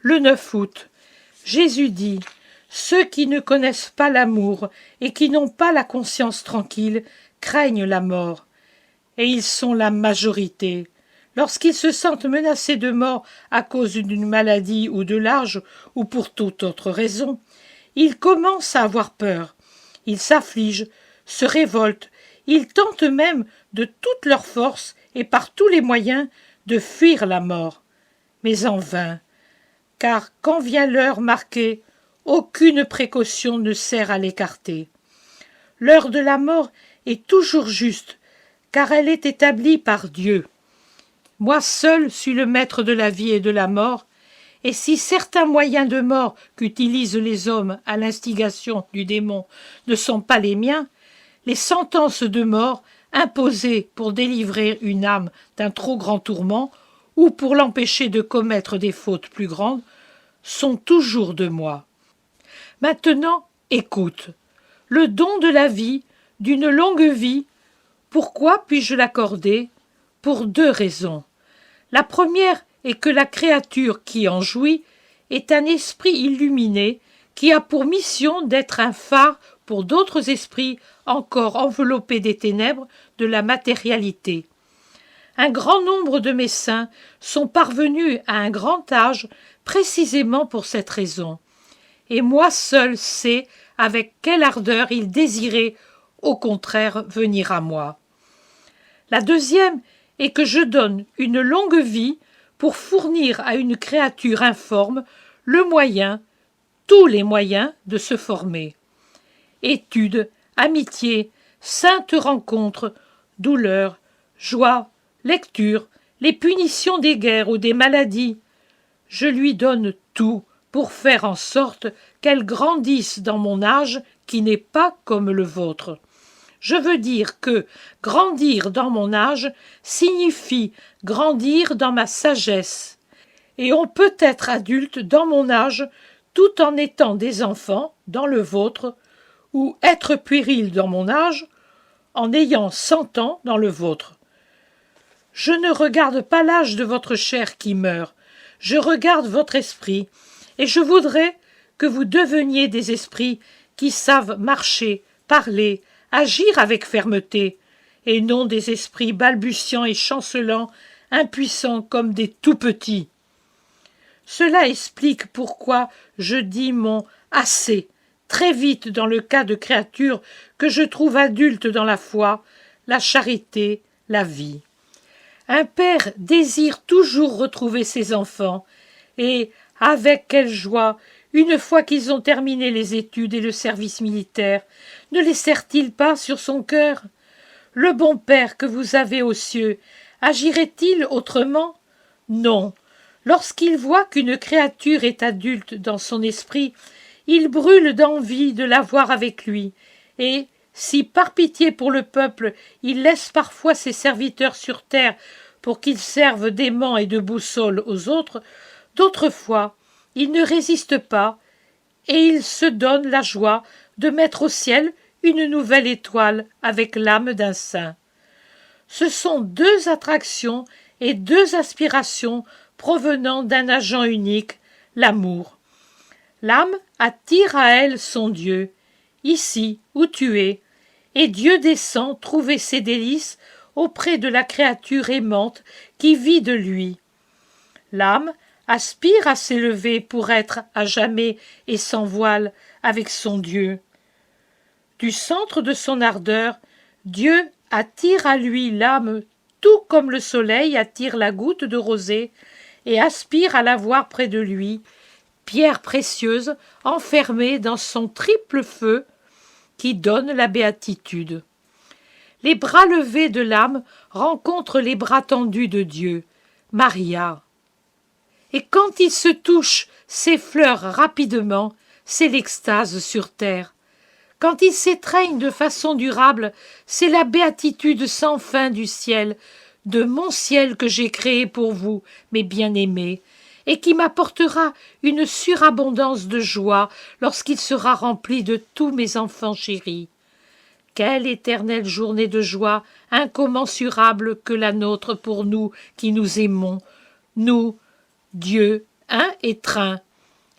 Le 9 août, Jésus dit « Ceux qui ne connaissent pas l'amour et qui n'ont pas la conscience tranquille craignent la mort. Et ils sont la majorité. Lorsqu'ils se sentent menacés de mort à cause d'une maladie ou de l'âge ou pour toute autre raison, ils commencent à avoir peur. Ils s'affligent, se révoltent, ils tentent même de toute leur force et par tous les moyens de fuir la mort. Mais en vain, car quand vient l'heure marquée, aucune précaution ne sert à l'écarter. L'heure de la mort est toujours juste, car elle est établie par Dieu. Moi seul suis le maître de la vie et de la mort, et si certains moyens de mort qu'utilisent les hommes à l'instigation du démon ne sont pas les miens, les sentences de mort imposées pour délivrer une âme d'un trop grand tourment ou pour l'empêcher de commettre des fautes plus grandes sont toujours de moi. Maintenant, écoute. Le don de la vie, d'une longue vie, pourquoi puis-je l'accorder? Pour 2 raisons. La première est que la créature qui en jouit est un esprit illuminé qui a pour mission d'être un phare pour d'autres esprits encore enveloppés des ténèbres de la matérialité. Un grand nombre de mes saints sont parvenus à un grand âge précisément pour cette raison. Et moi seul sais avec quelle ardeur ils désiraient, au contraire, venir à moi. La deuxième est que je donne une longue vie pour fournir à une créature informe le moyen, tous les moyens de se former. Études, amitié, saintes rencontres, douleurs, joie, lecture, les punitions des guerres ou des maladies. Je lui donne tout pour faire en sorte qu'elle grandisse dans mon âge qui n'est pas comme le vôtre. Je veux dire que grandir dans mon âge signifie grandir dans ma sagesse. Et on peut être adulte dans mon âge tout en étant des enfants dans le vôtre, ou être puéril dans mon âge en ayant 100 ans dans le vôtre. Je ne regarde pas l'âge de votre chair qui meurt, je regarde votre esprit, et je voudrais que vous deveniez des esprits qui savent marcher, parler, agir avec fermeté, et non des esprits balbutiants et chancelants, impuissants comme des tout-petits. Cela explique pourquoi je dis mon « assez » très vite dans le cas de créatures que je trouve adultes dans la foi, la charité, la vie. Un père désire toujours retrouver ses enfants, et, avec quelle joie, une fois qu'ils ont terminé les études et le service militaire, ne les serre-t-il pas sur son cœur? Le bon père que vous avez aux cieux, agirait-il autrement? Non. Lorsqu'il voit qu'une créature est adulte dans son esprit, il brûle d'envie de la voir avec lui, et, si par pitié pour le peuple il laisse parfois ses serviteurs sur terre pour qu'ils servent d'aimants et de boussole aux autres, d'autres fois il ne résiste pas, et il se donne la joie de mettre au ciel une nouvelle étoile avec l'âme d'un saint. Ce sont 2 attractions et 2 aspirations provenant d'un agent unique, l'amour. L'âme attire à elle son Dieu, ici où tu es, et Dieu descend trouver ses délices auprès de la créature aimante qui vit de lui. L'âme aspire à s'élever pour être à jamais et sans voile avec son Dieu. Du centre de son ardeur, Dieu attire à lui l'âme tout comme le soleil attire la goutte de rosée et aspire à la voir près de lui, pierre précieuse enfermée dans son triple feu qui donne la béatitude. Les bras levés de l'âme rencontrent les bras tendus de Dieu, Maria. Et quand ils se touchent, s'effleurent rapidement, c'est l'extase sur terre. Quand ils s'étreignent de façon durable, c'est la béatitude sans fin du ciel, de mon ciel que j'ai créé pour vous, mes bien-aimés, et qui m'apportera une surabondance de joie lorsqu'il sera rempli de tous mes enfants chéris. Quelle éternelle journée de joie incommensurable que la nôtre pour nous qui nous aimons, nous, Dieu, un étreint,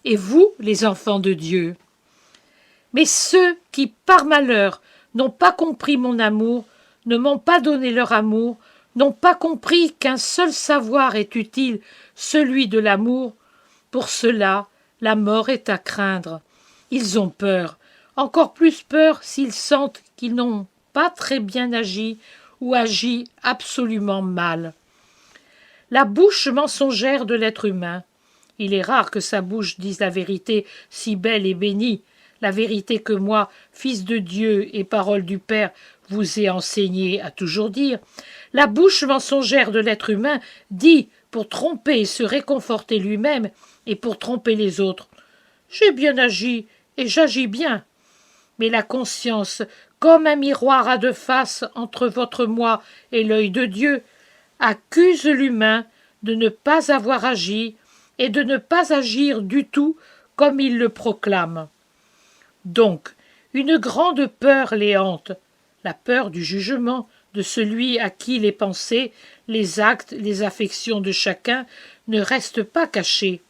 et vous, les enfants de Dieu. Mais ceux qui, par malheur, n'ont pas compris mon amour, ne m'ont pas donné leur amour, n'ont pas compris qu'un seul savoir est utile, celui de l'amour, pour cela, la mort est à craindre. Ils ont peur, encore plus peur s'ils sentent qu'ils n'ont pas très bien agi ou agi absolument mal. La bouche mensongère de l'être humain. Il est rare que sa bouche dise la vérité si belle et bénie, la vérité que moi, fils de Dieu et parole du Père, vous ai enseigné à toujours dire. La bouche mensongère de l'être humain dit, pour tromper et se réconforter lui-même, et pour tromper les autres, « J'ai bien agi, et j'agis bien. » Mais la conscience, comme un miroir à deux faces entre votre moi et l'œil de Dieu, accuse l'humain de ne pas avoir agi et de ne pas agir du tout comme il le proclame. Donc, une grande peur les hante, la peur du jugement de celui à qui les pensées, les actes, les affections de chacun ne restent pas cachés.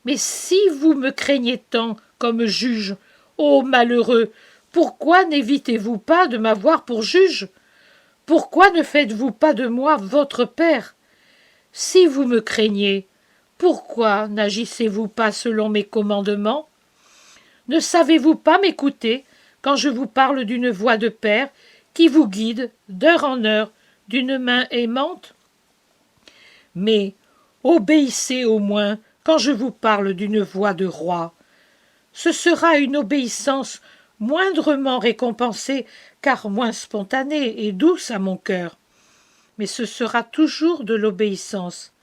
Mais si vous me craignez tant comme juge, ô malheureux, pourquoi n'évitez-vous pas de m'avoir pour juge? Pourquoi ne faites-vous pas de moi votre père? Si vous me craignez, pourquoi n'agissez-vous pas selon mes commandements? Ne savez-vous pas m'écouter quand je vous parle d'une voix de père qui vous guide d'heure en heure d'une main aimante? Mais obéissez au moins quand je vous parle d'une voix de roi. Ce sera une obéissance moindrement récompensée, car moins spontanée et douce à mon cœur. Mais ce sera toujours de l'obéissance.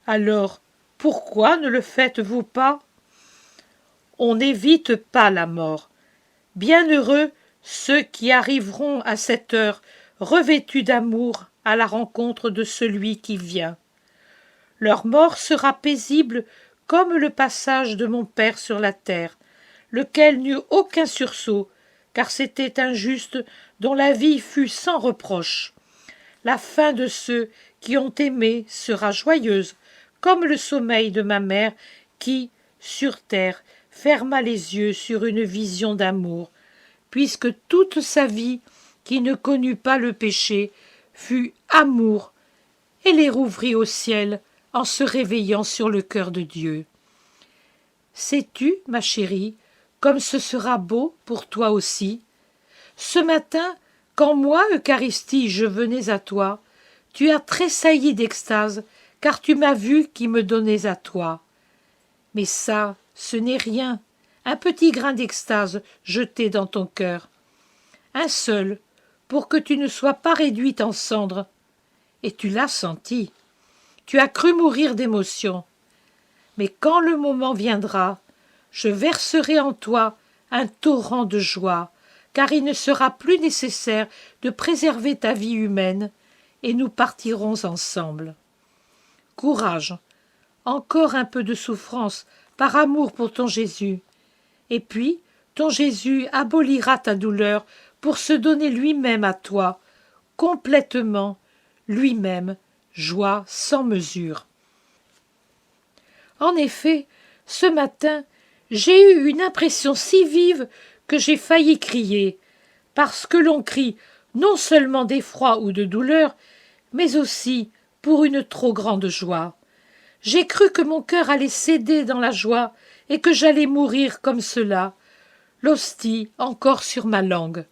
Alors, pourquoi ne le faites-vous pas? On n'évite pas la mort. Bienheureux ceux qui arriveront à cette heure revêtus d'amour à la rencontre de celui qui vient. Leur mort sera paisible comme le passage de mon Père sur la terre, lequel n'eut aucun sursaut, car c'était un juste dont la vie fut sans reproche. La fin de ceux qui ont aimé sera joyeuse, comme le sommeil de ma mère qui, sur terre, ferma les yeux sur une vision d'amour, puisque toute sa vie, qui ne connut pas le péché, fut amour, et les rouvrit au ciel en se réveillant sur le cœur de Dieu. Sais-tu, ma chérie, comme ce sera beau pour toi aussi? Ce matin, quand moi, Eucharistie, je venais à toi, tu as tressailli d'extase, car tu m'as vu qui me donnais à toi. Mais ça, ce n'est rien, un petit grain d'extase jeté dans ton cœur. Un seul, pour que tu ne sois pas réduite en cendres. Et tu l'as senti. Tu as cru mourir d'émotion. Mais quand le moment viendra, je verserai en toi un torrent de joie, car il ne sera plus nécessaire de préserver ta vie humaine, et nous partirons ensemble. Courage, encore un peu de souffrance, par amour pour ton Jésus. Et puis, ton Jésus abolira ta douleur pour se donner lui-même à toi, complètement, lui-même, joie sans mesure. En effet, ce matin, j'ai eu une impression si vive que j'ai failli crier, parce que l'on crie non seulement d'effroi ou de douleur, mais aussi pour une trop grande joie. J'ai cru que mon cœur allait céder dans la joie et que j'allais mourir comme cela, l'hostie encore sur ma langue.